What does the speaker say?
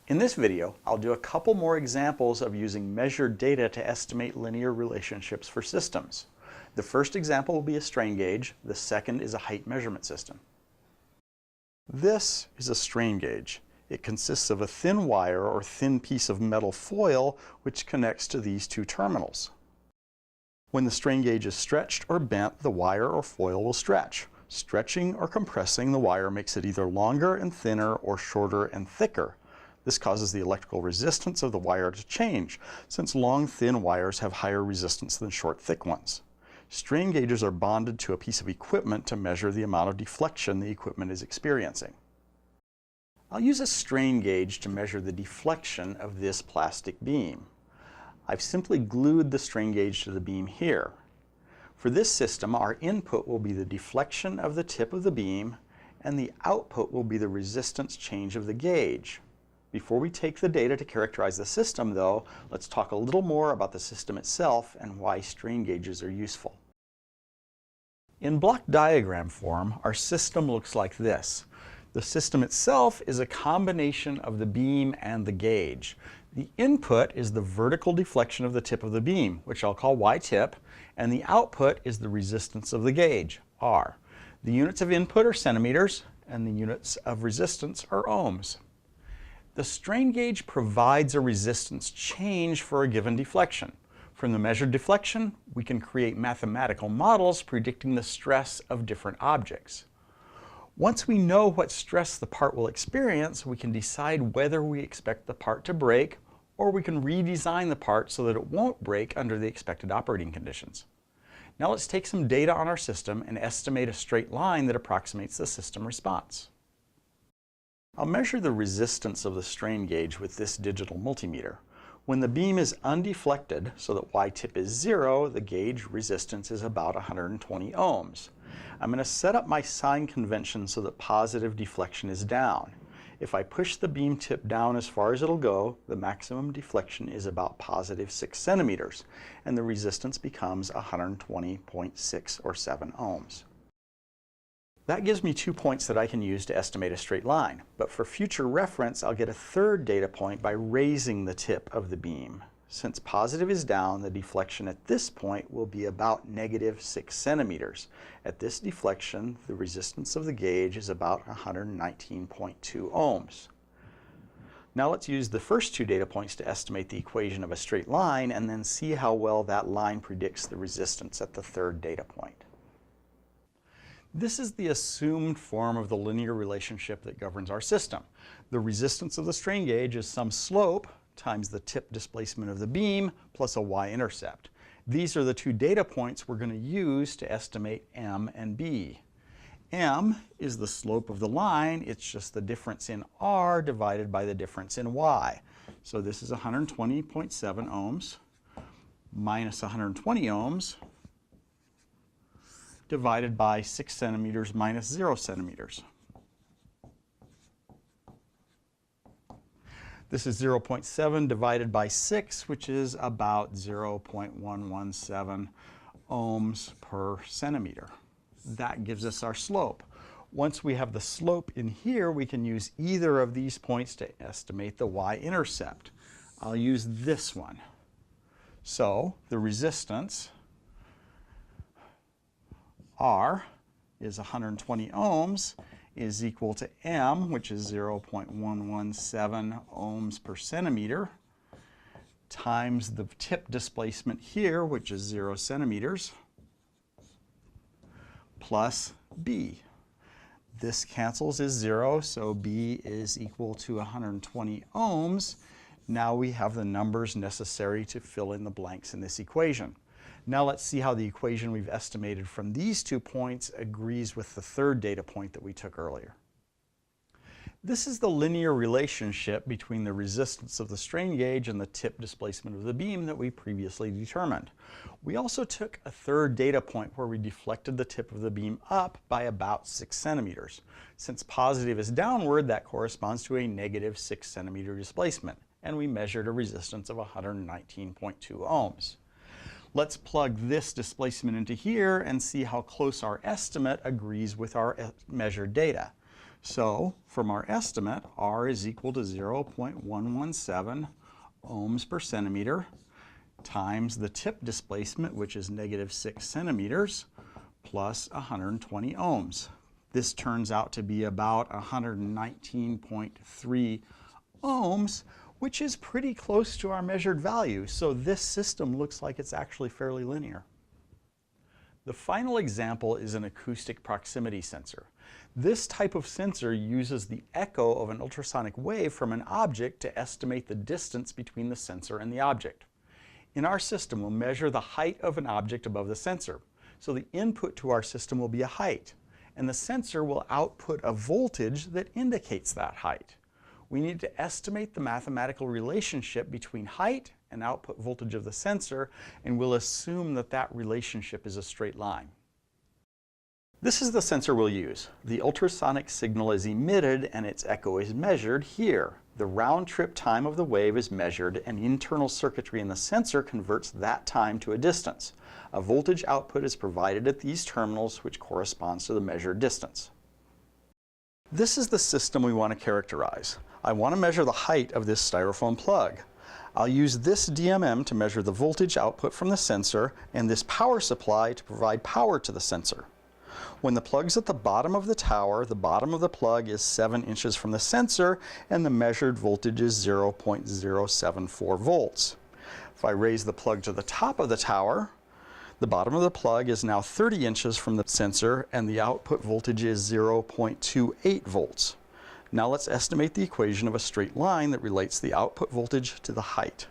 In this video, I'll do a couple more examples of using measured data to estimate linear relationships for systems. The first example will be a strain gauge. The second is a height measurement system. This is a strain gauge. It consists of a thin wire or thin piece of metal foil which connects to these two terminals. When the strain gauge is stretched or bent, the wire or foil will stretch. Stretching or compressing the wire makes it either longer and thinner or shorter and thicker. This causes the electrical resistance of the wire to change, since long, thin wires have higher resistance than short, thick ones. Strain gauges are bonded to a piece of equipment to measure the amount of deflection the equipment is experiencing. I'll use a strain gauge to measure the deflection of this plastic beam. I've simply glued the strain gauge to the beam here. For this system, our input will be the deflection of the tip of the beam, and the output will be the resistance change of the gauge. Before we take the data to characterize the system, though, let's talk a little more about the system itself and why strain gauges are useful. In block diagram form, our system looks like this. The system itself is a combination of the beam and the gauge. The input is the vertical deflection of the tip of the beam, which I'll call Y-tip, and the output is the resistance of the gauge, R. The units of input are centimeters, and the units of resistance are ohms. The strain gauge provides a resistance change for a given deflection. From the measured deflection, we can create mathematical models predicting the stress of different objects. Once we know what stress the part will experience, we can decide whether we expect the part to break, or we can redesign the part so that it won't break under the expected operating conditions. Now let's take some data on our system and estimate a straight line that approximates the system response. I'll measure the resistance of the strain gauge with this digital multimeter. When the beam is undeflected, so that Y-tip is 0, the gauge resistance is about 120 ohms. I'm going to set up my sign convention so that positive deflection is down. If I push the beam tip down as far as it'll go, the maximum deflection is about positive 6 centimeters, and the resistance becomes 120.6 or 7 ohms. That gives me 2 points that I can use to estimate a straight line, but for future reference, I'll get a third data point by raising the tip of the beam. Since positive is down, the deflection at this point will be about negative 6 centimeters. At this deflection, the resistance of the gauge is about 119.2 ohms. Now let's use the first 2 data points to estimate the equation of a straight line and then see how well that line predicts the resistance at the third data point. This is the assumed form of the linear relationship that governs our system. The resistance of the strain gauge is some slope times the tip displacement of the beam plus a y-intercept. These are the 2 data points we're going to use to estimate M and B. M is the slope of the line. It's just the difference in R divided by the difference in Y. So this is 120.7 ohms minus 120 ohms divided by 6 centimeters minus 0 centimeters. This is 0.7 divided by 6, which is about 0.117 ohms per centimeter. That gives us our slope. Once we have the slope in here, we can use either of these points to estimate the y-intercept. I'll use this one. So the resistance, R, is 120 ohms, is equal to M, which is 0.117 ohms per centimeter, times the tip displacement here, which is 0 centimeters, plus B. This cancels as 0, so B is equal to 120 ohms. Now we have the numbers necessary to fill in the blanks in this equation. Now let's see how the equation we've estimated from these 2 points agrees with the third data point that we took earlier. This is the linear relationship between the resistance of the strain gauge and the tip displacement of the beam that we previously determined. We also took a third data point where we deflected the tip of the beam up by about 6 centimeters. Since positive is downward, that corresponds to a negative 6 centimeter displacement, and we measured a resistance of 119.2 ohms. Let's plug this displacement into here and see how close our estimate agrees with our measured data. So from our estimate, R is equal to 0.117 ohms per centimeter times the tip displacement, which is -6 centimeters, plus 120 ohms. This turns out to be about 119.3 ohms, which is pretty close to our measured value. So this system looks like it's actually fairly linear. The final example is an acoustic proximity sensor. This type of sensor uses the echo of an ultrasonic wave from an object to estimate the distance between the sensor and the object. In our system, we'll measure the height of an object above the sensor. So the input to our system will be a height, and the sensor will output a voltage that indicates that height. We need to estimate the mathematical relationship between height and output voltage of the sensor, and we'll assume that that relationship is a straight line. This is the sensor we'll use. The ultrasonic signal is emitted and its echo is measured here. The round trip time of the wave is measured, and internal circuitry in the sensor converts that time to a distance. A voltage output is provided at these terminals, which corresponds to the measured distance. This is the system we want to characterize. I want to measure the height of this styrofoam plug. I'll use this DMM to measure the voltage output from the sensor and this power supply to provide power to the sensor. When the plug's at the bottom of the tower, the bottom of the plug is 7 inches from the sensor and the measured voltage is 0.074 volts. If I raise the plug to the top of the tower, the bottom of the plug is now 30 inches from the sensor and the output voltage is 0.28 volts. Now let's estimate the equation of a straight line that relates the output voltage to the height.